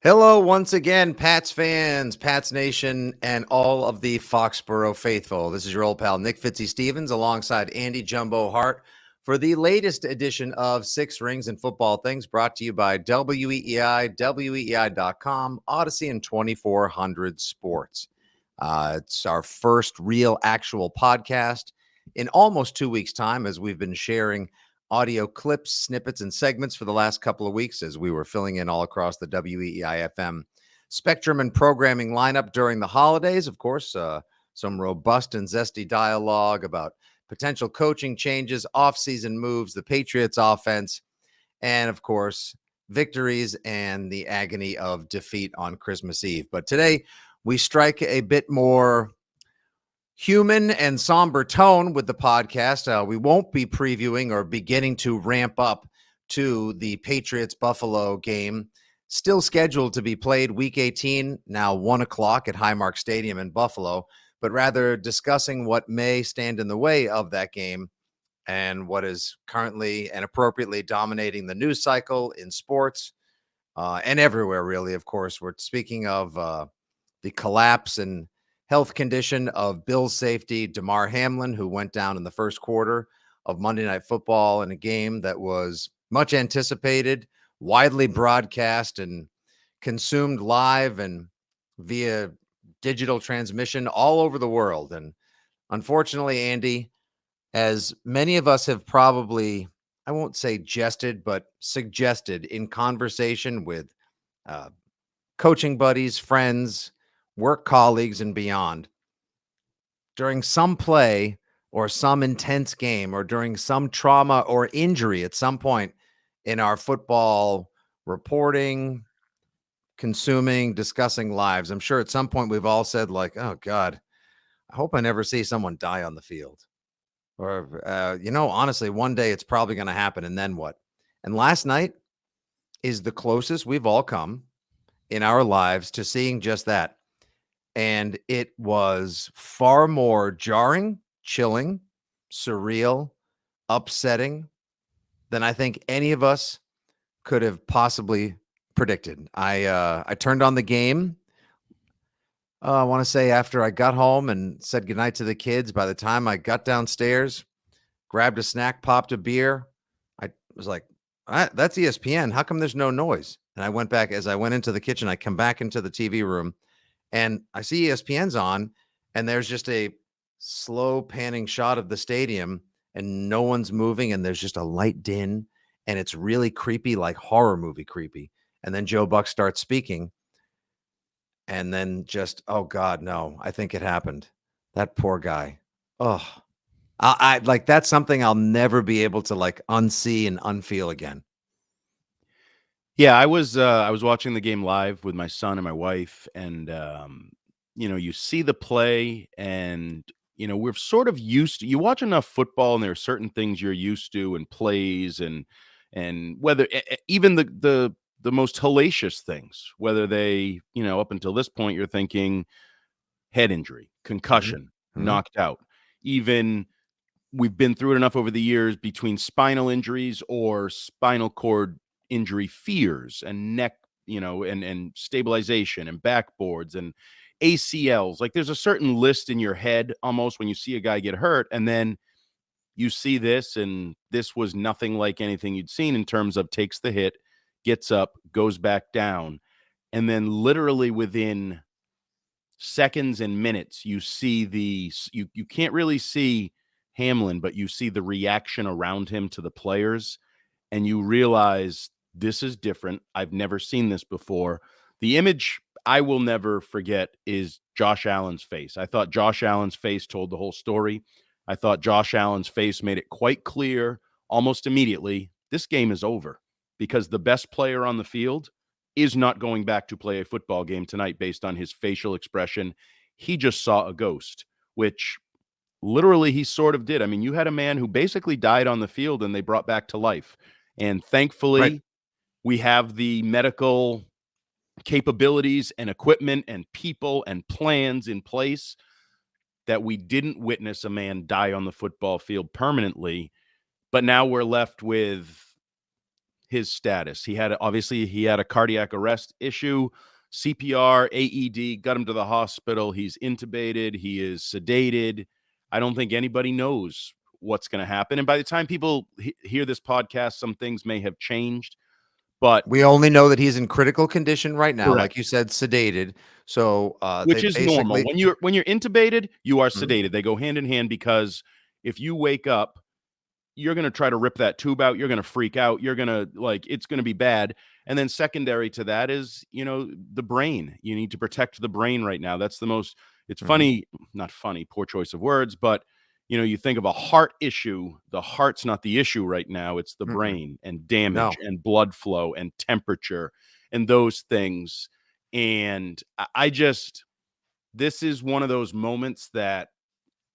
Hello, once again, Pats fans, Pats Nation, and all of the Foxborough faithful. This is your old pal, Nick Fitzy Stevens, alongside Andy Jumbo Hart for the latest edition of Six Rings and Football Things, brought to you by WEEI, WEEI.com, Odyssey, and 2400 Sports. It's our first real actual podcast in almost 2 weeks' time, as we've been sharing audio clips, snippets, and segments for the last couple of weeks as we were filling in all across the weei-fm spectrum and programming lineup during the holidays. Of course, some robust and zesty dialogue about potential coaching changes, offseason moves, the Patriots offense, and of course, victories and the agony of defeat on Christmas Eve. But today, we strike a bit more human and somber tone with the podcast. We won't be previewing or beginning to ramp up to the Patriots-Buffalo game, still scheduled to be played week 18, now 1 o'clock at Highmark Stadium in Buffalo, but rather discussing what may stand in the way of that game and what is currently and appropriately dominating the news cycle in sports and everywhere, really. Of course, we're speaking of the collapse and health condition of Bills safety Damar Hamlin, who went down in the first quarter of Monday Night Football in a game that was much anticipated, widely broadcast and consumed live and via digital transmission all over the world. And unfortunately, Andy, as many of us have probably, I won't say jested, but suggested in conversation with coaching buddies, friends, work colleagues, and beyond, during some play or some intense game or during some trauma or injury at some point in our football reporting, consuming, discussing lives, I'm sure at some point we've all said, like, oh God, I hope I never see someone die on the field. Or, honestly, one day it's probably going to happen. And then what? And last night is the closest we've all come in our lives to seeing just that. And it was far more jarring, chilling, surreal, upsetting than I think any of us could have possibly predicted. I turned on the game, I want to say after I got home and said goodnight to the kids. By the time I got downstairs, grabbed a snack, popped a beer, I was like, that's ESPN. How come there's no noise? And I went back. As I went into the kitchen, I come back into the TV room, and I see ESPN's on, and there's just a slow panning shot of the stadium, and no one's moving, and there's just a light din, and it's really creepy, like horror movie creepy. And then Joe Buck starts speaking, and then just, oh God, no, I think it happened. That poor guy. Oh, I like, that's something I'll never be able to like unsee and unfeel again. Yeah, I was watching the game live with my son and my wife, and you see the play, and we're sort of used to. You watch enough football, and there are certain things you're used to, and plays, and whether even the most hellacious things, whether they up until this point you're thinking head injury, concussion, Mm-hmm. knocked out, even. We've been through it enough over the years between spinal injuries or spinal cord injury fears and neck, and stabilization and backboards and ACLs. Like there's a certain list in your head almost when you see a guy get hurt, and then you see this, and this was nothing like anything you'd seen in terms of takes the hit, gets up, goes back down, and then literally within seconds and minutes, you see you can't really see Hamlin, but you see the reaction around him to the players, and you realize this is different. I've never seen this before. The image I will never forget is Josh Allen's face. I thought Josh Allen's face told the whole story. I thought Josh Allen's face made it quite clear almost immediately, this game is over, because the best player on the field is not going back to play a football game tonight based on his facial expression. He just saw a ghost, which literally he sort of did. I mean, you had a man who basically died on the field and they brought back to life. And thankfully, Right. we have the medical capabilities and equipment and people and plans in place that we didn't witness a man die on the football field permanently. But now we're left with his status. He had a cardiac arrest issue, CPR, AED, got him to the hospital. He's intubated. He is sedated. I don't think anybody knows what's going to happen. And by the time people hear this podcast, some things may have changed. But we only know that he's in critical condition right now, correct. like you said, sedated. So, which is normal. When you're intubated, you are Mhm. sedated. They go hand in hand, because if you wake up, you're going to try to rip that tube out. You're going to freak out. You're going to it's going to be bad. And then secondary to that is, the brain. You need to protect the brain right now. That's the most, it's funny, not funny, poor choice of words, but you think of a heart issue. The heart's not the issue right now. It's the brain and damage and blood flow and temperature and those things. And this is one of those moments that,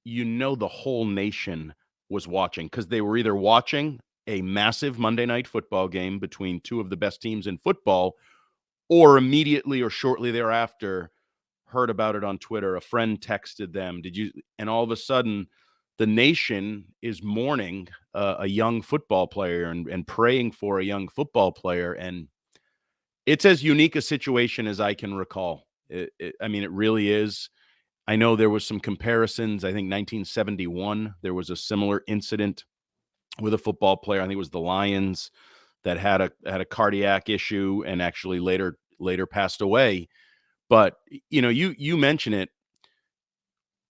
the whole nation was watching, because they were either watching a massive Monday Night Football game between two of the best teams in football, or immediately or shortly thereafter heard about it on Twitter. A friend texted them, and all of a sudden the nation is mourning a young football player and praying for a young football player. And it's as unique a situation as I can recall. It really is. I know there was some comparisons. I think 1971, there was a similar incident with a football player. I think it was the Lions that had a cardiac issue and actually later passed away. But you mention it.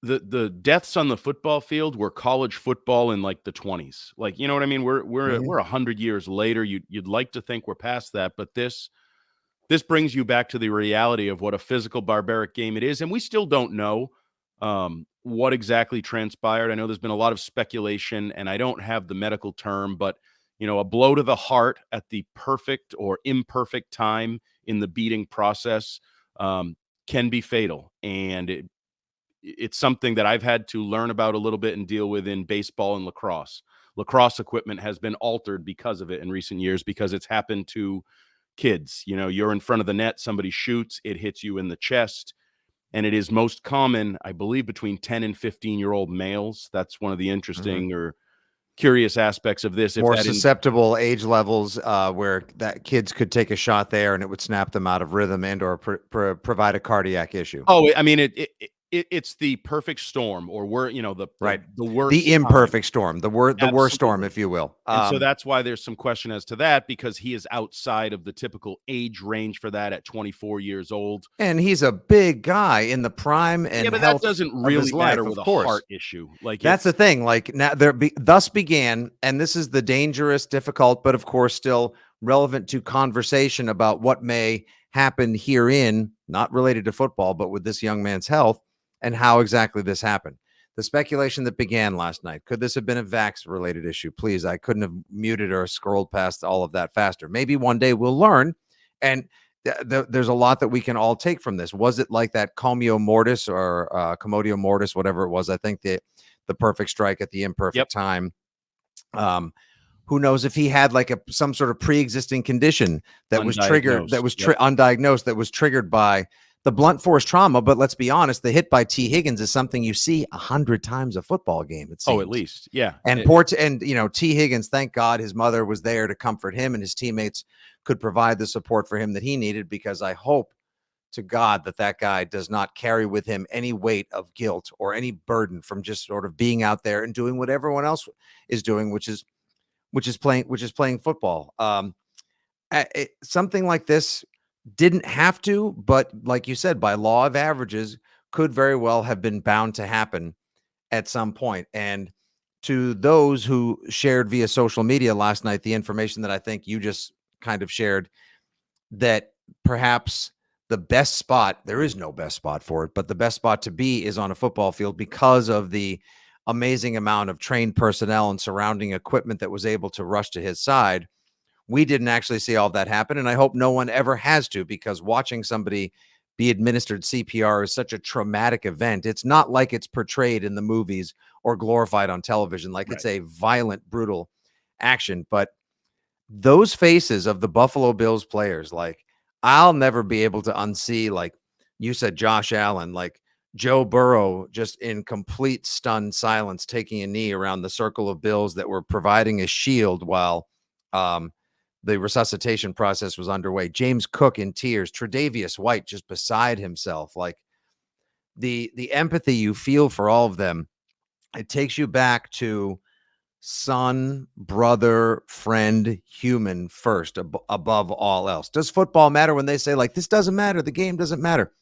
The deaths on the football field were college football in like the 20s. Like, you know what I mean? We're 100 years later. You'd like to think we're past that, but this brings you back to the reality of what a physical, barbaric game it is. And we still don't know what exactly transpired. I know there's been a lot of speculation, and I don't have the medical term, but, a blow to the heart at the perfect or imperfect time in the beating process can be fatal. And it's something that I've had to learn about a little bit and deal with in baseball and lacrosse. Lacrosse equipment has been altered because of it in recent years, because it's happened to kids. You're in front of the net, somebody shoots, it hits you in the chest. And it is most common, I believe, between 10 and 15-year-old males. That's one of the interesting or curious aspects of this. More susceptible age levels where that kids could take a shot there and it would snap them out of rhythm and or provide a cardiac issue. Oh, I mean, it's the perfect storm, or the worst, the imperfect storm, the worst Absolutely. storm, if you will. And so that's why there's some question as to that, because he is outside of the typical age range for that at 24 years old. And he's a big guy in the prime and but health that doesn't of really his life, matter with of a course. heart issue. Like, that's the thing. Like, now thus began, and this is the dangerous, difficult, but of course still relevant to conversation about what may happen herein, not related to football, but with this young man's health and how exactly this happened. The speculation that began last night, could this have been a vax-related issue? Please, I couldn't have muted or scrolled past all of that faster. Maybe one day we'll learn, and there's a lot that we can all take from this. Was it like that Comio Mortis or Commodio Mortis, whatever it was? I think the perfect strike at the imperfect time. Who knows if he had like some sort of pre-existing condition that was triggered, that was undiagnosed, that was triggered by the blunt force trauma. But let's be honest, the hit by T. Higgins is something you see 100 times a football game. It seems. Oh, at least. Yeah. And T. Higgins, thank God his mother was there to comfort him, and his teammates could provide the support for him that he needed, because I hope to God that guy does not carry with him any weight of guilt or any burden from just sort of being out there and doing what everyone else is doing, which is playing football. Something like this didn't have to, but like you said, by law of averages, could very well have been bound to happen at some point. And to those who shared via social media last night, the information that I think you just kind of shared, that perhaps the best spot, there is no best spot for it, but the best spot to be is on a football field, because of the amazing amount of trained personnel and surrounding equipment that was able to rush to his side. We didn't actually see all that happen, and I hope no one ever has to, because watching somebody be administered CPR is such a traumatic event. It's not like it's portrayed in the movies or glorified on television. Like, it's a violent, brutal action. But those faces of the Buffalo Bills players, like, I'll never be able to unsee, like you said, Josh Allen, like Joe Burrow, just in complete stunned silence, taking a knee around the circle of Bills that were providing a shield while the resuscitation process was underway. James Cook in tears, Tre'Davious White just beside himself. Like the empathy you feel for all of them, it takes you back to son, brother, friend, human first above all else. Does football matter when they say, like, this doesn't matter, the game doesn't matter?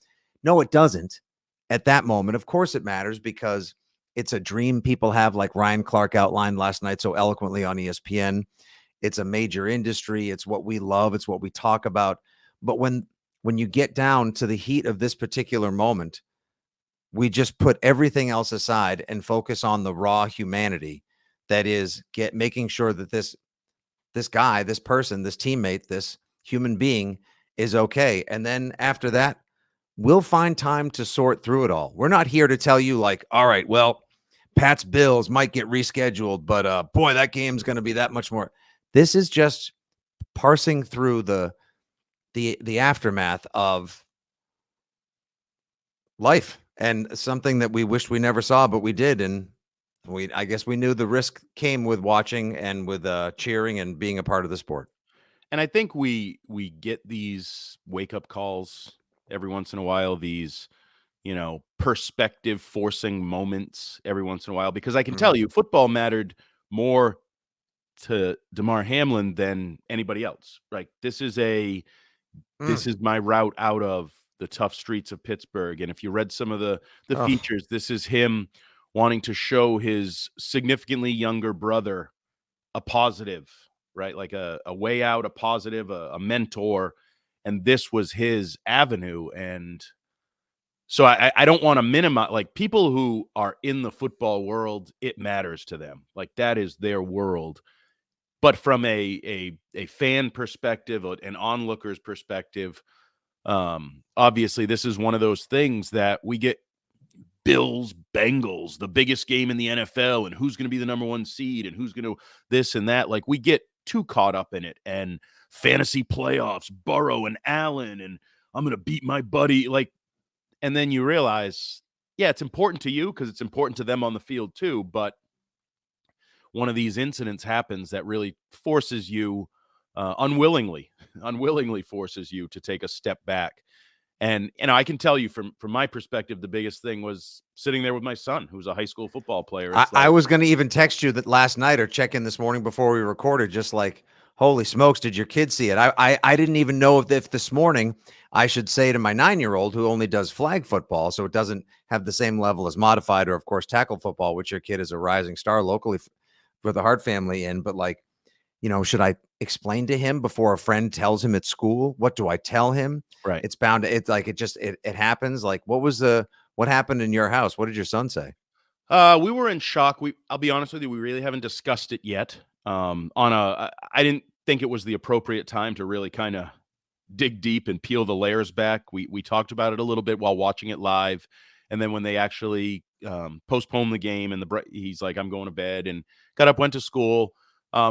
No, it doesn't at that moment. Of course it matters, because it's a dream people have, like Ryan Clark outlined last night so eloquently on ESPN. It's a major industry. It's what we love. It's what we talk about. But when you get down to the heat of this particular moment, we just put everything else aside and focus on the raw humanity that is making sure that this guy, this person, this teammate, this human being is okay. And then after that, we'll find time to sort through it all. We're not here to tell you, like, all right, well, Pat's Bills might get rescheduled, but boy, that game's going to be that much more. This is just parsing through the aftermath of life, and something that we wished we never saw, but we did. And I guess we knew the risk came with watching and with cheering and being a part of the sport. And I think we get these wake up calls every once in a while, these, perspective forcing moments every once in a while, because I can tell you football mattered more to Damar Hamlin than anybody else. Right. This is my route out of the tough streets of Pittsburgh. And if you read some of the features, this is him wanting to show his significantly younger brother a positive, right? Like a way out, a positive, a mentor. And this was his avenue. And so I don't want to minimize, like, people who are in the football world, it matters to them. Like, that is their world. But from a fan perspective, an onlooker's perspective, obviously this is one of those things that we get Bills, Bengals, the biggest game in the NFL, and who's going to be the number one seed and who's going to this and that. Like, we get too caught up in it, and fantasy playoffs, Burrow and Allen, and I'm going to beat my buddy. Like, and then you realize, yeah, it's important to you because it's important to them on the field too. But one of these incidents happens that really forces you unwillingly forces you to take a step back. And I can tell you from my perspective, the biggest thing was sitting there with my son, who's a high school football player. I was going to even text you that last night or check in this morning before we recorded, just like, holy smokes, did your kid see it? I didn't even know if this morning I should say to my 9-year-old, who only does flag football, so it doesn't have the same level as modified or, of course, tackle football, which your kid is a rising star locally for the Hart family in. But, like, should I explain to him before a friend tells him at school? What do I tell him? Right. It's bound to, it's like, it happens. Like, what happened in your house? What did your son say? We were in shock. I'll be honest with you, we really haven't discussed it yet. I didn't think it was the appropriate time to really kind of dig deep and peel the layers back. We talked about it a little bit while watching it live. And then when they actually postponed the game and he's like, I'm going to bed, and got up, went to school.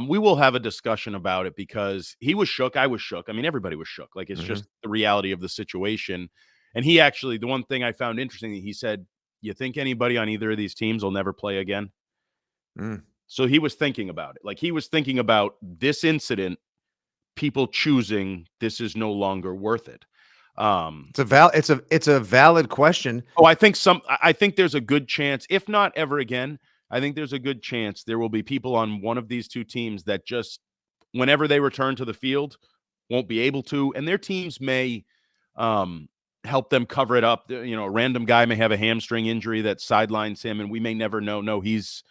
We will have a discussion about it because he was shook. I was shook. I mean, everybody was shook. Like, it's just the reality of the situation. And he actually, the one thing I found interesting, he said, you think anybody on either of these teams will never play again? So he was thinking about it. Like, he was thinking about this incident, people choosing this is no longer worth it. It's a valid question. Oh, I think there's a good chance, if not ever again, I think there's a good chance there will be people on one of these two teams that just, whenever they return to the field, won't be able to, and their teams may help them cover it up. A random guy may have a hamstring injury that sidelines him, and we may never know. No, he's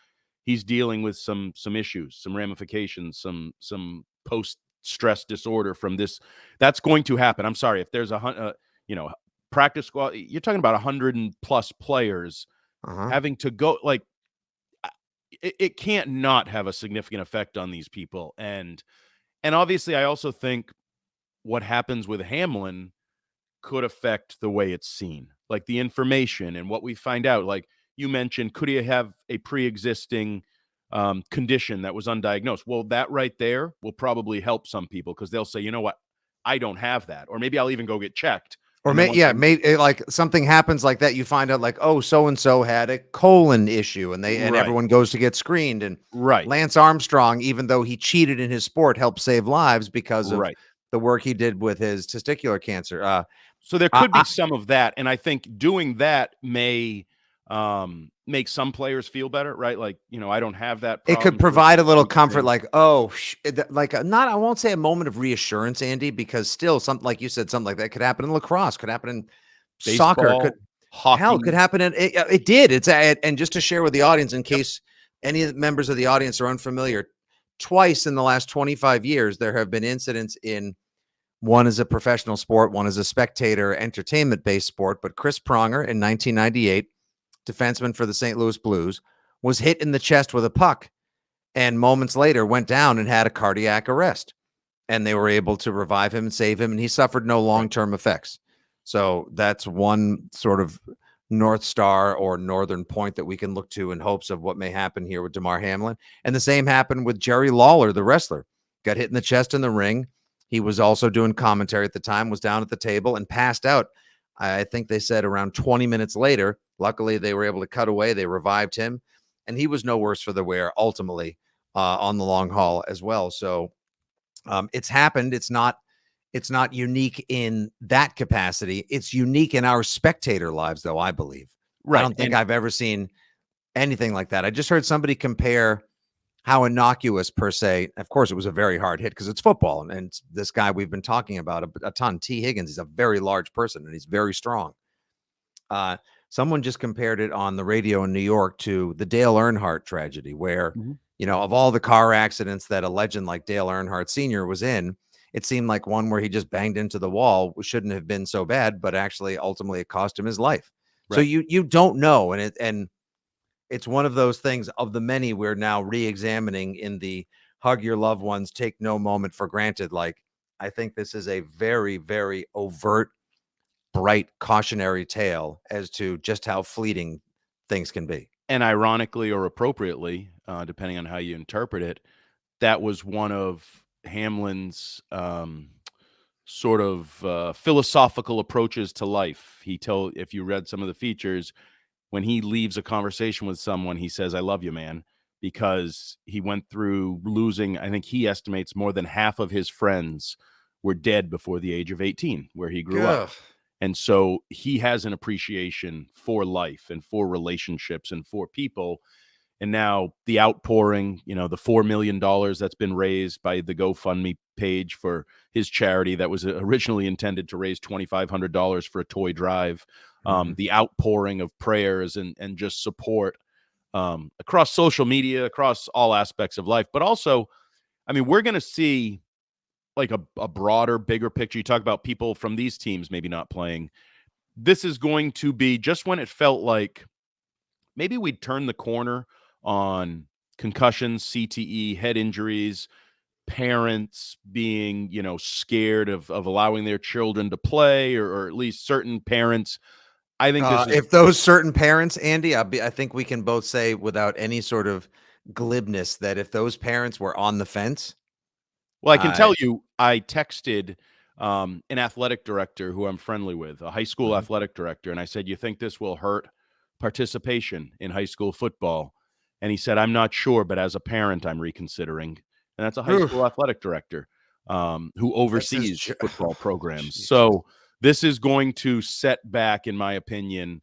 dealing with some issues, some ramifications, some post-stress disorder from this. That's going to happen. I'm sorry, if there's practice squad, you're talking about 100+ players having to go, like, it can't not have a significant effect on these people. And obviously I also think what happens with Hamlin could affect the way it's seen, like the information and what we find out. Like you mentioned, could he have a pre-existing condition that was undiagnosed? Well, that right there will probably help some people, because they'll say, you know what, I don't have that. Or maybe I'll even go get checked. Or And then once I maybe like something happens like that, you find out like, oh, so and so had a colon issue, and right, everyone goes to get screened. And right, Lance Armstrong, even though he cheated in his sport, helped save lives because of right. the work he did with his testicular cancer. So there I, could be I, some of that, and I think doing that may make some players feel better, right? Like, I don't have that it could problem, so provide a it's little comfort, comforting. like, oh, like not, I won't say a moment of reassurance, Andy, because still, something like you said, something like that could happen in lacrosse, could happen in soccer, could Baseball, hell, could hockey. happen in it did. And just to share with the audience, in case any of the members of the audience are unfamiliar, twice in the last 25 years, there have been incidents in one is a professional sport, one is a spectator entertainment based sport. But Chris Pronger in 1998, defenseman for the St. Louis Blues, was hit in the chest with a puck and moments later went down and had a cardiac arrest. And they were able to revive him and save him, and he suffered no Right. long-term effects. So that's one sort of North Star or northern point that we can look to in hopes of what may happen here with Damar Hamlin. And the same happened with Jerry Lawler, the wrestler. Got hit in the chest in the ring. He was also doing commentary at the time, was down at the table and passed out. I think they said around 20 minutes later. Luckily, they were able to cut away. They revived him, and he was no worse for the wear ultimately on the long haul as well. So it's happened. It's not unique in that capacity. It's unique in our spectator lives, though, I believe. I Right. don't think And I've ever seen anything like that. I just heard somebody compare how innocuous, per se. Of course, it was a very hard hit because it's football. And this guy we've been talking about a ton, T. Higgins, he's a very large person and he's very strong. Someone just compared it on the radio in New York to the Dale Earnhardt tragedy, where, Mhm. of all the car accidents that a legend like Dale Earnhardt Sr. was in, it seemed like one where he just banged into the wall shouldn't have been so bad, but actually ultimately it cost him his life. So Right. you don't know, and it's one of those things of the many we're now re-examining in the hug your loved ones, take no moment for granted. Like, I think this is a very, very overt, bright cautionary tale as to just how fleeting things can be. And ironically or appropriately, depending on how you interpret it, that was one of Hamlin's sort of philosophical approaches to life. If you read some of the features, when he leaves a conversation with someone, he says, "I love you, man," because he went through losing, I think he estimates more than half of his friends were dead before the age of 18, where he grew up. Ugh. And so he has an appreciation for life and for relationships and for people. And now the outpouring, the $4 million that's been raised by the GoFundMe page for his charity that was originally intended to raise $2,500 for a toy drive, Mhm. the outpouring of prayers and just support across social media, across all aspects of life. But also, I mean, we're going to see like a broader, bigger picture. You talk about people from these teams maybe not playing. This is going to be just when it felt like maybe we'd turn the corner on concussions, CTE, head injuries, parents being, scared of allowing their children to play, or at least certain parents. I think this is If those certain parents, Andy, I think we can both say without any sort of glibness that if those parents were on the fence, well, I can uh, tell you, I texted an athletic director who I'm friendly with, a high school mhm. athletic director, and I said, "You think this will hurt participation in high school football?" And he said, "I'm not sure, but as a parent, I'm reconsidering." And that's a high school Oof, athletic director who this is oversees football programs. Jesus. So this is going to set back, in my opinion,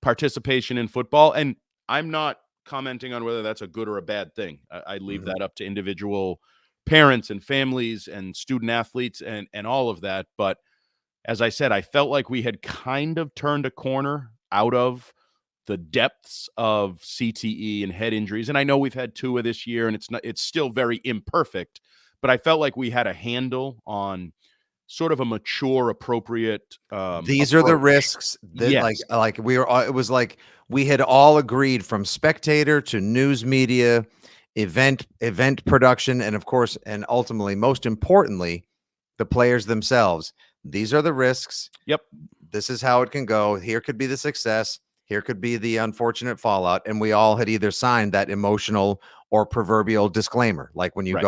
participation in football. And I'm not commenting on whether that's a good or a bad thing. I leave Mhm. that up to individual parents and families and student athletes and all of that. But as I said, I felt like we had kind of turned a corner out of the depths of CTE and head injuries. And I know we've had two of this year, and it's still very imperfect, but I felt like we had a handle on sort of a mature, appropriate These are the approach. risks that Yes. like we were it was like we had all agreed, from spectator to news media, event production, and of course, and ultimately, most importantly, the players themselves. These are the risks. Yep. This is how it can go. Here could be the success. Here could be the unfortunate fallout. And we all had either signed that emotional or proverbial disclaimer, like when you Right.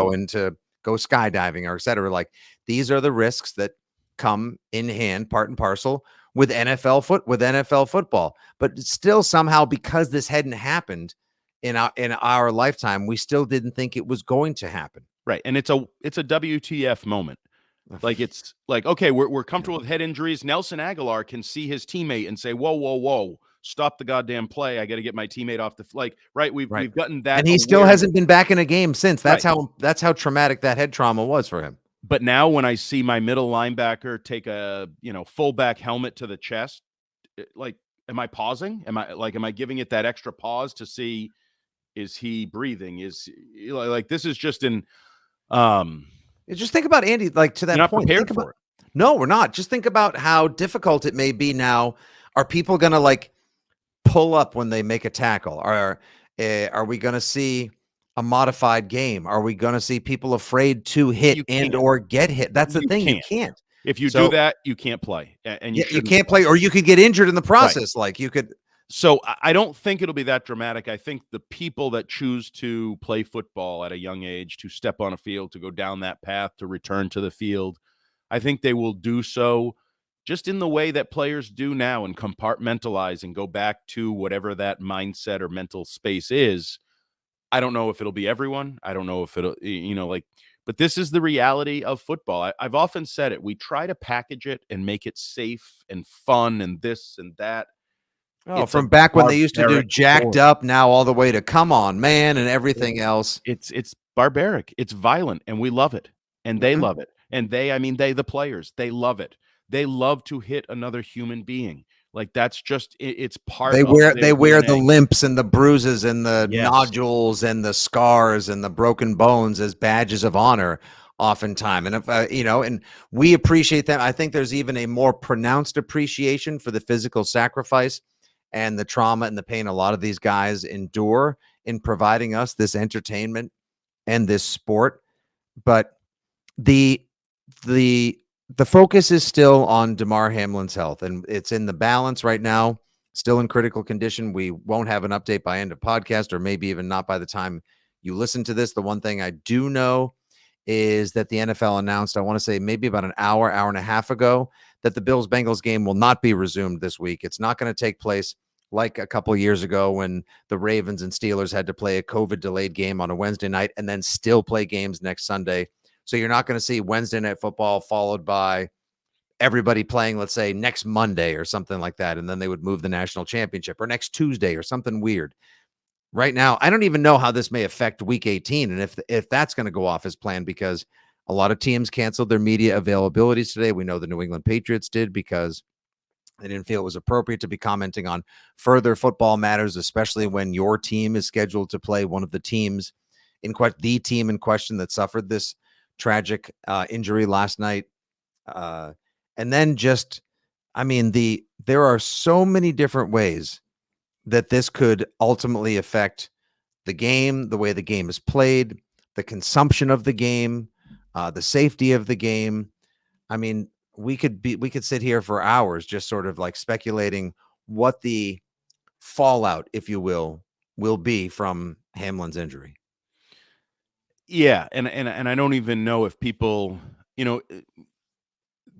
go skydiving or et cetera. Like, these are the risks that come in hand, part and parcel with NFL football. But still, somehow, because this hadn't happened in our lifetime, we still didn't think it was going to happen. Right. And it's a WTF moment. Like, it's like, okay, we're comfortable with head injuries. Nelson Aguilar can see his teammate and say, whoa, whoa, whoa, stop the goddamn play. I got to get my teammate off the right. We've gotten that. And he still hasn't been back in a game since. That's how traumatic that head trauma was for him. But now when I see my middle linebacker take a, fullback helmet to the chest, like, am I pausing? Am I giving it that extra pause to see, is he breathing? Is like, this is just just think about Andy, like, to that not point. Prepared for it. No, we're not. Just think about how difficult it may be now. Are people going to like pull up when they make a tackle? Are we going to see a modified game? Are we going to see people afraid to hit and or get hit? That's the thing. You can't. If you do that, you can't play, and you can't play, or you could get injured in the process. Right. Like you could. So I don't think it'll be that dramatic. I think the people that choose to play football at a young age, to step on a field, to go down that path, to return to the field, I think they will do so just in the way that players do now, and compartmentalize and go back to whatever that mindset or mental space is. I don't know if it'll be everyone. I don't know if it'll, but this is the reality of football. I've often said it. We try to package it and make it safe and fun and this and that. Oh, from back when they used to do jacked up, now all the way to come on, man, and everything else. It's barbaric. It's violent, and we love it. And they love it. And the players, they love it. They love to hit another human being. Like, that's just, it's part of they wear the limps and the bruises and the nodules and the scars and the broken bones as badges of honor oftentimes. And if and we appreciate that. I think there's even a more pronounced appreciation for the physical sacrifice and the trauma and the pain a lot of these guys endure in providing us this entertainment and this sport. But the focus is still on Damar Hamlin's health, and it's in the balance right now, still in critical condition. We won't have an update by end of podcast, or maybe even not by the time you listen to this. The one thing I do know is that the NFL announced, I want to say maybe about an hour and a half ago, that the Bills-Bengals game will not be resumed this week. It's not going to take place like a couple of years ago when the Ravens and Steelers had to play a COVID-delayed game on a Wednesday night and then still play games next Sunday. So you're not going to see Wednesday Night Football followed by everybody playing, let's say, next Monday or something like that, and then they would move the national championship, or next Tuesday or something weird. Right now, I don't even know how this may affect Week 18 and if that's going to go off as planned, because a lot of teams canceled their media availabilities today. We know the New England Patriots did because they didn't feel it was appropriate to be commenting on further football matters, especially when your team is scheduled to play one of the teams the team in question that suffered this tragic injury last night. And then there are so many different ways that this could ultimately affect the game, the way the game is played, the consumption of the game, the safety of the game. I mean, we could sit here for hours just sort of like speculating what the fallout, if you will be from Hamlin's injury. Yeah, and I don't even know if people,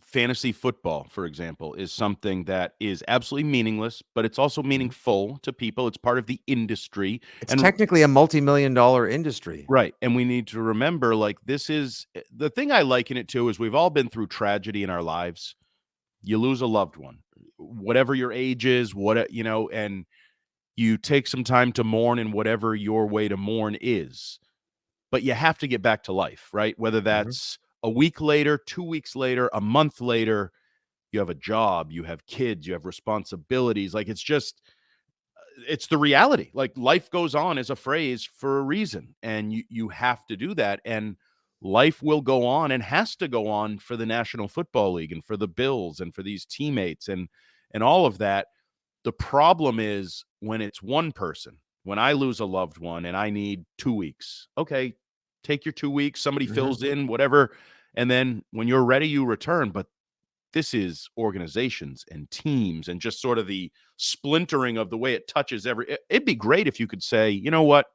fantasy football, for example, is something that is absolutely meaningless, but it's also meaningful to people. It's part of the industry. It's technically a multi-million-dollar industry. Right. And we need to remember, like, this is the thing I liken it to is we've all been through tragedy in our lives. You lose a loved one, whatever your age is, and you take some time to mourn in whatever your way to mourn is. But you have to get back to life, right? Whether that's a week later, 2 weeks later, a month later, you have a job, you have kids, you have responsibilities. Like, it's the reality. Like, life goes on is a phrase for a reason, and you have to do that. And life will go on and has to go on for the National Football League and for the Bills and for these teammates and all of that. The problem is when it's one person. When I lose a loved one and I need 2 weeks, okay, take your 2 weeks, somebody fills in, whatever. And then when you're ready, you return. But this is organizations and teams and just sort of the splintering of the way it touches it'd be great if you could say, you know what,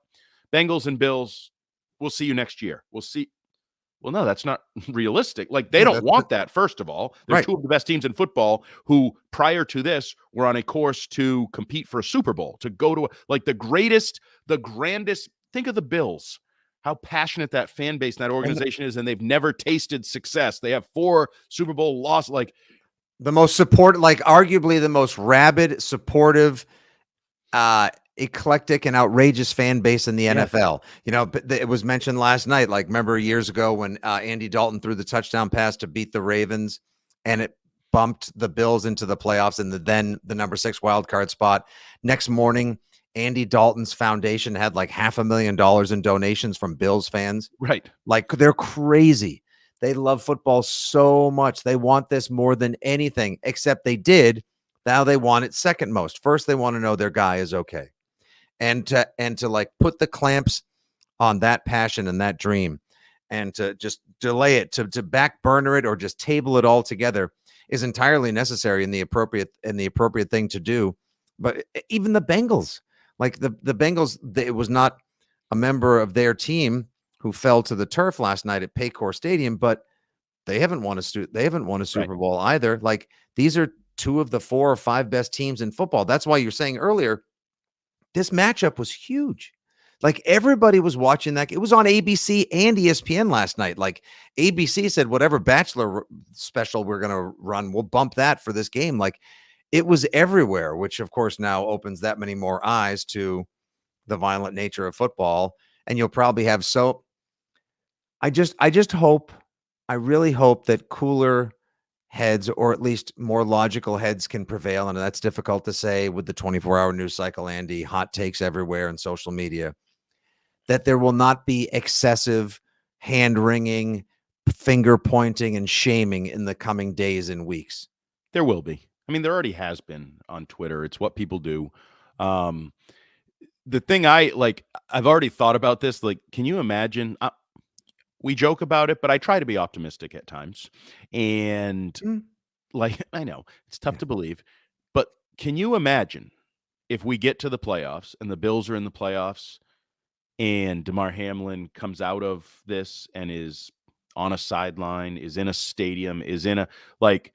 Bengals and Bills, we'll see you next year. Well, no, that's not realistic. Like, they Yeah, don't want that, first of all. They're right. two of the best teams in football who, prior to this, were on a course to compete for a Super Bowl, to go to, like, the grandest. Think of the Bills, how passionate that fan base and that organization is, and they've never tasted success. They have 4 Super Bowl losses. Like, the most support, like arguably the most rabid, supportive, eclectic and outrageous fan base in the NFL. You know, it was mentioned last night. Like, remember years ago when Andy Dalton threw the touchdown pass to beat the Ravens, and it bumped the Bills into the playoffs and then the number 6 wild card spot. Next morning, Andy Dalton's foundation had like $500,000 in donations from Bills fans. right. Like, they're crazy. They love football so much. They want this more than anything, except they did. Now they want it second most. First, they want to know their guy is okay. And to like put the clamps on that passion and that dream, and to just delay it, to back burner it, or just table it all together, is entirely necessary and the appropriate thing to do. But even the Bengals, like the Bengals, it was not a member of their team who fell to the turf last night at Paycor Stadium, but they haven't won a Super Bowl either. Like, these are 2 of the 4 or 5 best teams in football. That's why you're saying earlier, this matchup was huge. Like, everybody was watching that. It was on ABC and ESPN last night. Like, ABC said, whatever Bachelor special we're going to run, we'll bump that for this game. Like, it was everywhere, which of course now opens that many more eyes to the violent nature of football. And you'll probably have I just hope, I really hope that cooler heads, or at least more logical heads, can prevail. And that's difficult to say with the 24-hour news cycle, Andy, hot takes everywhere and social media, that there will not be excessive hand wringing, finger pointing, and shaming in the coming days and weeks. There will be. I mean, there already has been on Twitter. It's what people do. The thing I've already thought about this. Like, can you imagine? We joke about it, but I try to be optimistic at times. And like, I know it's tough to believe, but can you imagine if we get to the playoffs and the Bills are in the playoffs and Damar Hamlin comes out of this and is on a sideline, is in a stadium, is in a, like,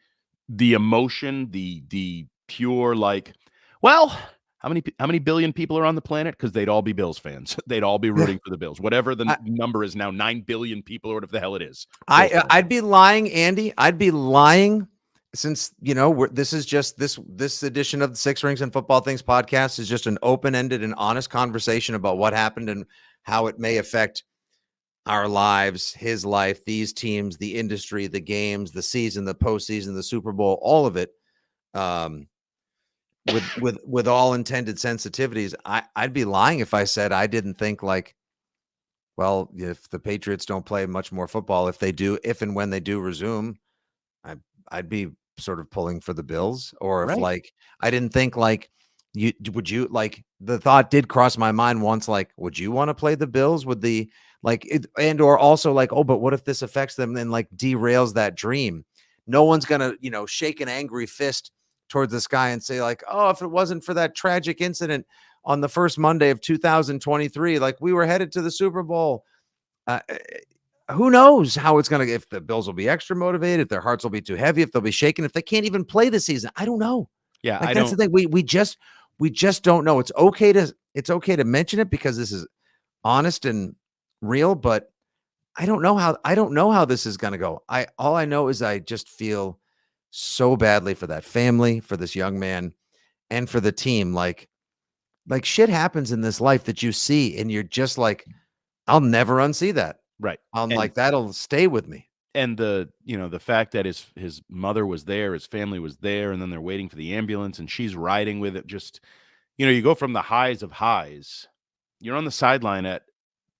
the emotion, the pure, like, well, how many billion people are on the planet? Because they'd all be Bills fans. They'd all be rooting for the Bills. Whatever the number is now, 9 billion people or whatever the hell it is. I'd be lying, Andy. I'd be lying, since, you know, this is just this edition of the Six Rings and Football Things podcast is just an open-ended and honest conversation about what happened and how it may affect our lives, his life, these teams, the industry, the games, the season, the postseason, the Super Bowl, all of it. With all intended sensitivities, I'd be lying if I said I didn't think, like, well, if the Patriots don't play much more football, if and when they do resume, I'd be sort of pulling for the Bills. Or if, like, I didn't think, like, would you, like, the thought did cross my mind once, like, would you want to play the Bills with the, like, and or also like, oh, but what if this affects them and, like, derails that dream? No one's gonna, shake an angry fist towards the sky and say, like, oh, if it wasn't for that tragic incident on the first Monday of 2023, like, we were headed to the Super Bowl. Who knows how it's going to, if the Bills will be extra motivated, if their hearts will be too heavy, if they'll be shaken, if they can't even play this season. I don't know. Yeah. Like, that's the thing. We just don't know. It's okay to mention it because this is honest and real, but I don't know how this is going to go. All I know is I just feel so badly for that family, for this young man, and for the team. Like, shit happens in this life that you see and you're just like, I'll never unsee that. Right. I'm like, that'll stay with me. And the fact that his mother was there, his family was there, and then they're waiting for the ambulance and she's riding with it. Just, you go from the highs of highs. You're on the sideline at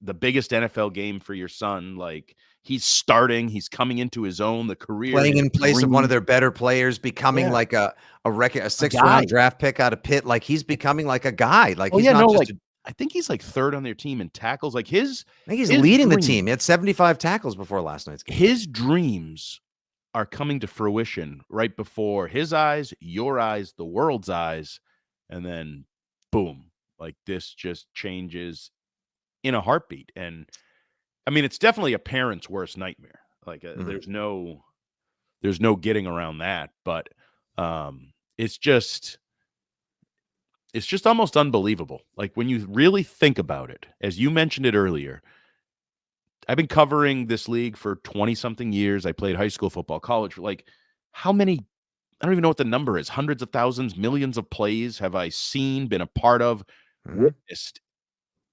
the biggest NFL game for your son. Like, he's starting, he's coming into his own, the career, playing in place of one of their better players, becoming like a 6th round draft pick out of Pitt. Like, he's becoming like a guy. Like, he's not just I think he's like 3rd on their team in tackles. Like, I think he's leading the team. He had 75 tackles before last night's game. His dreams are coming to fruition right before his eyes, your eyes, the world's eyes. And then boom, like, this just changes in a heartbeat. And I mean, it's definitely a parent's worst nightmare. Like there's no getting around that. But it's just almost unbelievable. Like when you really think about it, as you mentioned it earlier, I've been covering this league for 20 something years. I played high school football, college. Like how many, I don't even know what the number is. Hundreds of thousands, millions of plays have I seen, been a part of, witnessed.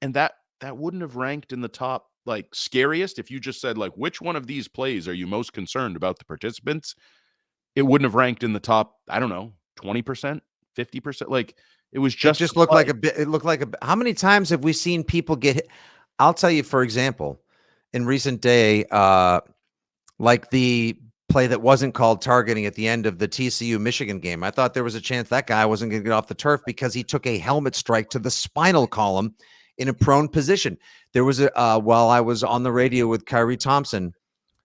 And that wouldn't have ranked in the top, like scariest. If you just said like, which one of these plays are you most concerned about the participants? It wouldn't have ranked in the top, I don't know, 20%, 50%. Like it was just, it just looked like a bit. It looked like how many times have we seen people get hit? I'll tell you, for example, in recent day, like the play that wasn't called targeting at the end of the TCU Michigan game. I thought there was a chance that guy wasn't going to get off the turf because he took a helmet strike to the spinal column in a prone position. There was while I was on the radio with Kyrie Thompson,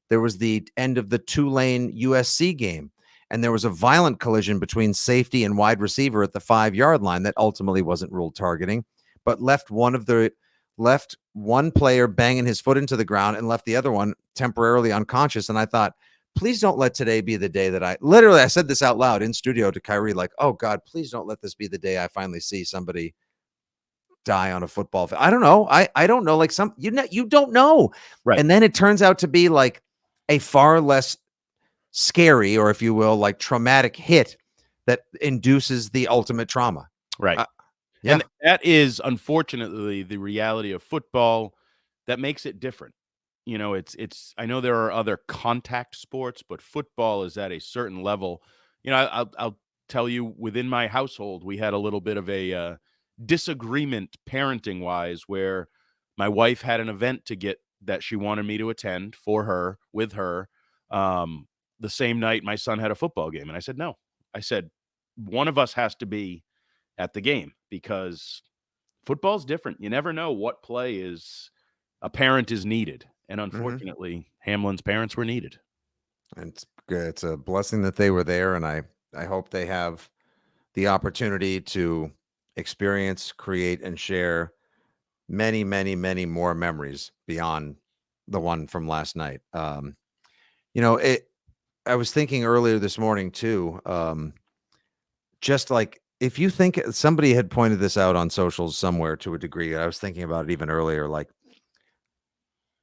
there was the end of the Tulane USC game, and there was a violent collision between safety and wide receiver at the 5-yard line that ultimately wasn't ruled targeting, but left one player banging his foot into the ground and left the other one temporarily unconscious. And I thought, please don't let today be the day that I said this out loud in studio to Kyrie, like, oh God, please don't let this be the day I finally see somebody die on a football field. I don't know. I don't know. Like you don't know. Right. And then it turns out to be like a far less scary, or if you will, like traumatic hit that induces the ultimate trauma. Right. Yeah. And that is unfortunately the reality of football that makes it different. You know, it's I know there are other contact sports, but football is at a certain level. You know, I'll tell you, within my household, we had a little bit of a disagreement parenting wise, where my wife had an event to get that she wanted me to attend for her with her. The same night my son had a football game. And I said, no. I said, one of us has to be at the game because football's different. You never know what play is a parent is needed. And unfortunately, Hamlin's parents were needed. And it's a blessing that they were there. And I hope they have the opportunity to experience, create, and share many, many, many more memories beyond the one from last night. I was thinking earlier this morning too, just like if you think somebody had pointed this out on socials somewhere to a degree, I was thinking about it even earlier, like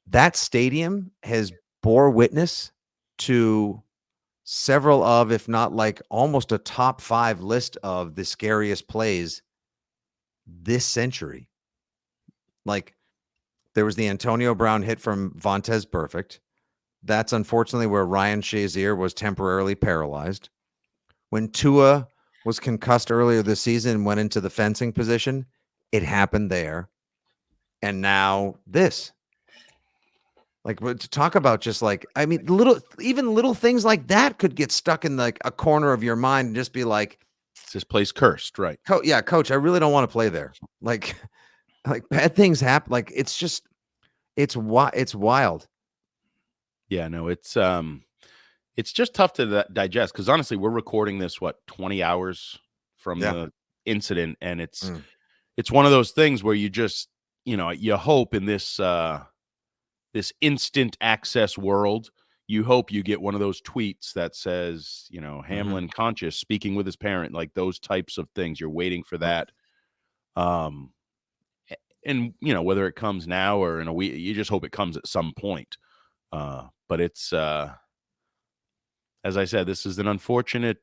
that stadium has bore witness to several of, if not like almost a top 5 list of the scariest plays this century. Like there was the Antonio Brown hit from Vontez Perfect. That's unfortunately where Ryan Shazier was temporarily paralyzed. When Tua was concussed earlier this season and went into the fencing position, it happened there. And now this. Like, to talk about just like, I mean, little things like that could get stuck in like a corner of your mind and just be like, this place cursed, right? Yeah, coach, I really don't want to play there. Like bad things happen. Like it's wild. Yeah, no, it's just tough to digest because honestly, we're recording this 20 hours from the incident, and it's one of those things where you just you hope in this this instant access world, you hope you get one of those tweets that says Hamlin conscious speaking with his parent, like those types of things. You're waiting for that, and whether it comes now or in a week, you just hope it comes at some point. But it's as I said, this is an unfortunate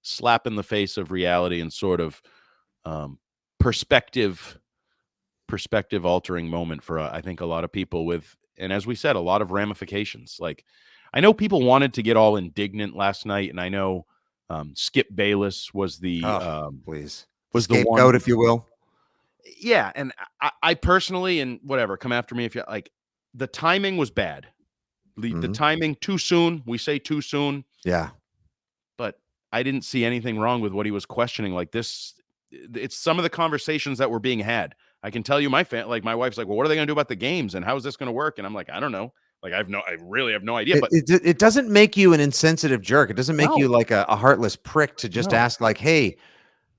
slap in the face of reality and sort of perspective altering moment for I think a lot of people with, and as we said, a lot of ramifications. Like I know people wanted to get all indignant last night, and I know Skip Bayless was the was the scapegoat, if you will. Yeah, and I personally, and whatever, come after me if you like, the timing was bad. The timing too soon. We say too soon. Yeah. But I didn't see anything wrong with what he was questioning. Like this, it's some of the conversations that were being had. I can tell you my wife's like, well, what are they going to do about the games? And how is this going to work? And I'm like, I don't know. Like, I really have no idea. But it doesn't make you an insensitive jerk. It doesn't make you like a heartless prick to just ask like, hey,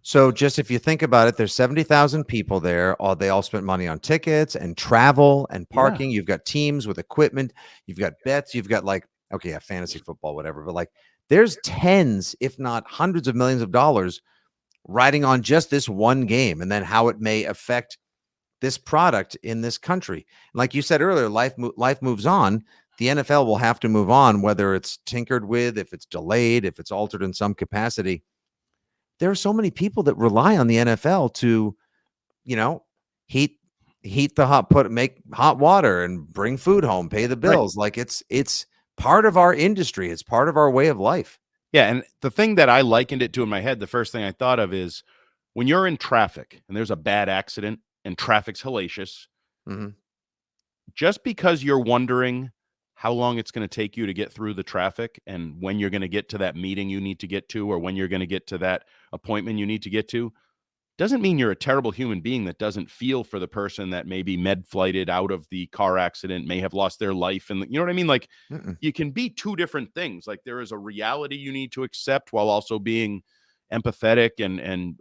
So just if you think about it, there's 70,000 people there. All they all spent money on tickets and travel and Yeah. parking. You've got teams with equipment. You've got bets. You've got like, okay, yeah, fantasy football, whatever. But like, there's tens, if not hundreds of millions of dollars riding on just this one game, and then how it may affect this product in this country. Like you said earlier, life moves on. The NFL will have to move on, whether it's tinkered with, if it's delayed, if it's altered in some capacity. There are so many people that rely on the NFL to, you know, heat the hot put make hot water and bring food home, pay the Right. bills. Like it's part of our industry. It's part of our way of life. Yeah, and the thing that I likened it to in my head, the first thing I thought of is when you're in traffic and there's a bad accident and traffic's hellacious, Mhm. just because you're wondering how long it's going to take you to get through the traffic and when you're going to get to that meeting you need to get to or when you're going to get to that appointment you need to get to, doesn't mean you're a terrible human being that doesn't feel for the person that may be med flighted out of the car accident, may have lost their life. And you know what I mean? Like, Mm-mm. you can be two different things. Like, there is a reality you need to accept while also being empathetic and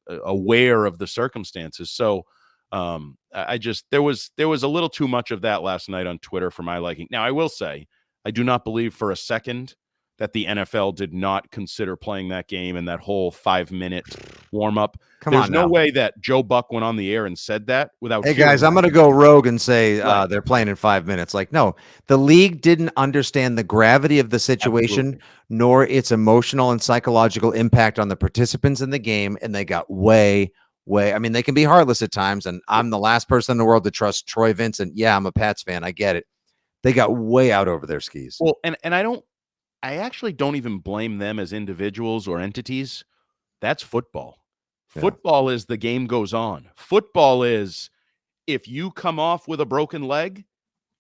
aware of the circumstances. So I just there was a little too much of that last night on Twitter for my liking. Now, I will say, I do not believe for a second that the NFL did not consider playing that game and that whole 5-minute warm up. Come There's on no now. way that Joe Buck went on the air and said that without Hey guys, hearing I'm that. going to go rogue and say Right. they're playing in 5 minutes. Like, no, the league didn't understand the gravity of the situation, Absolutely. nor its emotional and psychological impact on the participants in the game. And they got way. I mean, they can be heartless at times. And Yep. I'm the last person in the world to trust Troy Vincent. Yeah, I'm a Pats fan. I get it. They got way out over their skis. Well, and I actually don't even blame them as individuals or entities. That's football. Yeah. Football is the game goes on. Football is, if you come off with a broken leg,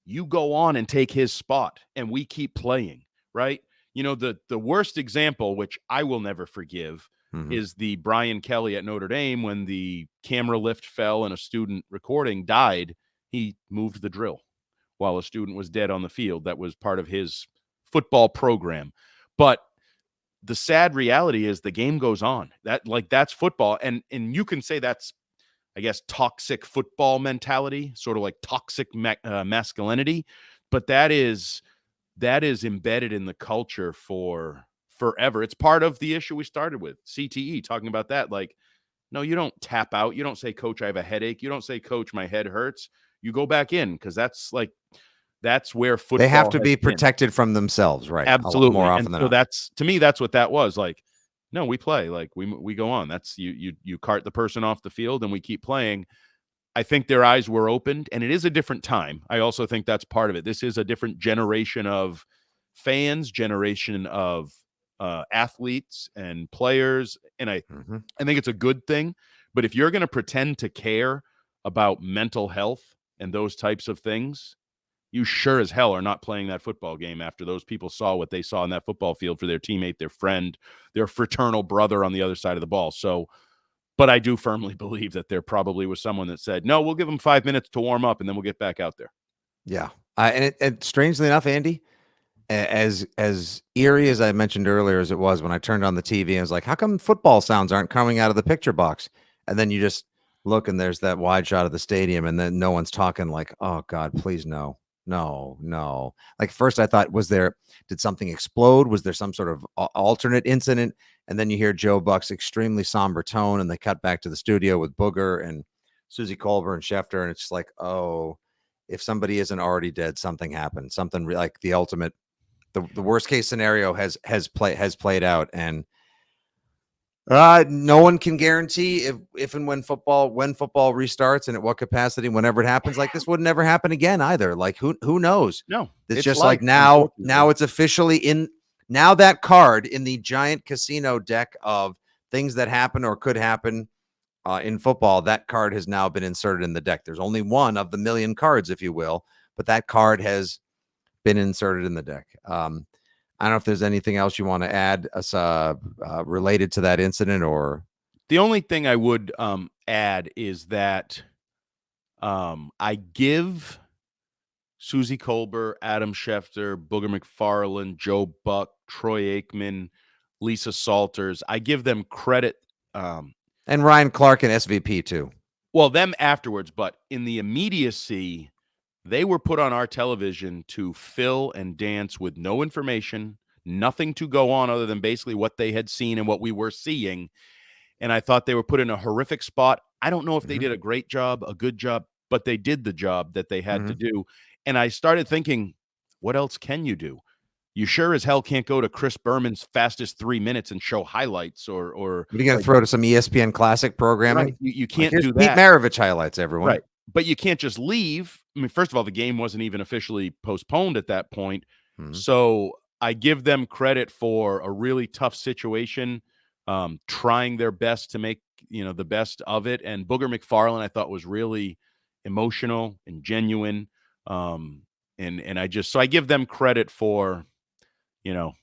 you go on and take his spot and we keep playing, right? You know, the worst example, which I will never forgive, Mhm. is the Brian Kelly at Notre Dame when the camera lift fell and a student recording died. He moved the drill while a student was dead on the field. That was part of his football program. But the sad reality is the game goes on. That's football. And you can say that's, I guess, toxic football mentality, sort of like toxic masculinity, but that is embedded in the culture for forever. It's part of the issue we started with, CTE, talking about that. Like, no, you don't tap out. You don't say, Coach, I have a headache. You don't say, Coach, my head hurts. You go back in, because that's where They have football to has be been. protected from themselves, right? A lot more Absolutely. And often than so not. that's, to me, that's what that was. Like, no, we play. Like, we go on. That's you cart the person off the field and we keep playing. I think their eyes were opened, and it is a different time. I also think that's part of it. This is a different generation of fans, generation of athletes and players, and Mhm. I think it's a good thing. But if you're going to pretend to care about mental health and those types of things, you sure as hell are not playing that football game after those people saw what they saw in that football field for their teammate, their friend, their fraternal brother on the other side of the ball. So, but I do firmly believe that there probably was someone that said, no, we'll give them 5 minutes to warm up and then we'll get back out there. Yeah. And strangely enough, Andy, as eerie as I mentioned earlier as it was when I turned on the TV, I was like, how come football sounds aren't coming out of the picture box? And then you just look and there's that wide shot of the stadium, and then no one's talking. Like, oh God, please no. No, no. Like first I thought, did something explode? Was there some sort of alternate incident? And then you hear Joe Buck's extremely somber tone, and they cut back to the studio with Booger and Susie Colbert and Schefter. And it's just like, oh, if somebody isn't already dead, something happened. Something like the ultimate, the worst case scenario has played out. And no one can guarantee if and when football restarts and at what capacity, whenever it happens. Like this would never happen again either. Like who knows? No, It's it's just like life, now unfortunately. it's officially in. Now that card in the giant casino deck of things that happen or could happen in football, that card has now been inserted in the deck. There's only one of the million cards, if you will, but that card has been inserted in the deck. I don't know if there's anything else you want to add related to that incident, or The only thing I would add is that I give Susie Colbert, Adam Schefter, Booger McFarland, Joe Buck, Troy Aikman, Lisa Salters, I give them credit And Ryan Clark and SVP too. Well, them afterwards, but in the immediacy, they were put on our television to fill and dance with no information, nothing to go on other than basically what they had seen and what we were seeing. And I thought they were put in a horrific spot. I don't know if they did a great job, a good job, but they did the job that they had to do. And I started thinking, what else can you do? You sure as hell can't go to Chris Berman's fastest 3 minutes and show highlights or What are you going to throw to some ESPN Classic programming? right. You can't like, do Pete that. Maravich highlights, everyone. Right. But you can't just leave. I mean, first of all, the game wasn't even officially postponed at that point. So I give them credit for a really tough situation, trying their best to make, the best of it. And Booger McFarland, I thought, was really emotional and genuine. And I give them credit for,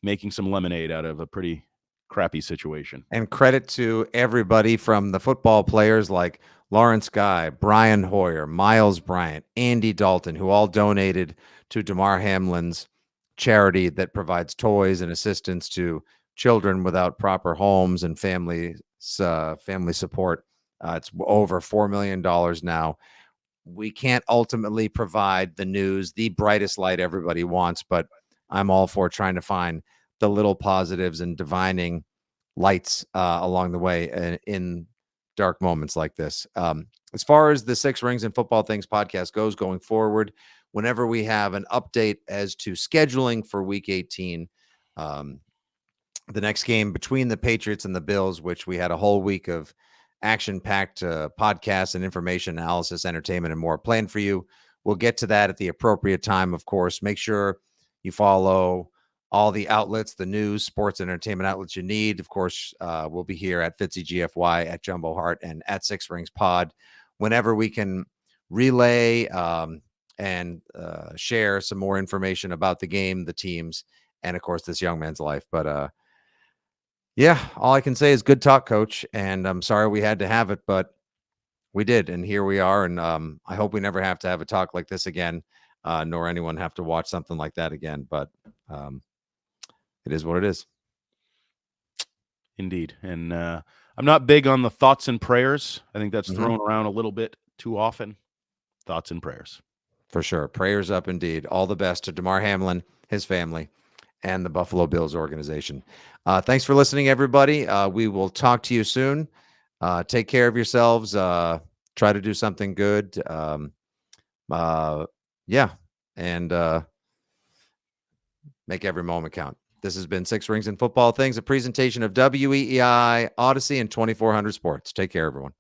making some lemonade out of a pretty crappy situation. And credit to everybody from the football players like Lawrence Guy, Brian Hoyer, Miles Bryant, Andy Dalton, who all donated to Damar Hamlin's charity that provides toys and assistance to children without proper homes and family support. It's over $4 million now. We can't ultimately provide the news, the brightest light everybody wants, but I'm all for trying to find the little positives and divining lights along the way in dark moments like this. As far as the Six Rings and Football Things podcast goes going forward, whenever we have an update as to scheduling for week 18, the next game between the Patriots and the Bills, which we had a whole week of action-packed podcasts and information, analysis, entertainment, and more planned for you. We'll get to that at the appropriate time, of course. Make sure you follow all the outlets, the news, sports, and entertainment outlets you need. Of course, we'll be here at Fitzy GFY, at Jumbo Hart, and at Six Rings Pod whenever we can relay and share some more information about the game, the teams, and, of course, this young man's life. But, yeah, all I can say is good talk, Coach, and I'm sorry we had to have it, but we did, and here we are, and I hope we never have to have a talk like this again, nor anyone have to watch something like that again, but it is what it is. Indeed. And I'm not big on the thoughts and prayers. I think that's thrown around a little bit too often. Thoughts and prayers. For sure. Prayers up indeed. All the best to Damar Hamlin, his family, and the Buffalo Bills organization. Thanks for listening, everybody. We will talk to you soon. Take care of yourselves. Try to do something good. Yeah. And make every moment count. This has been Six Rings and Football Things, a presentation of WEEI, Odyssey, and 2400 Sports. Take care, everyone.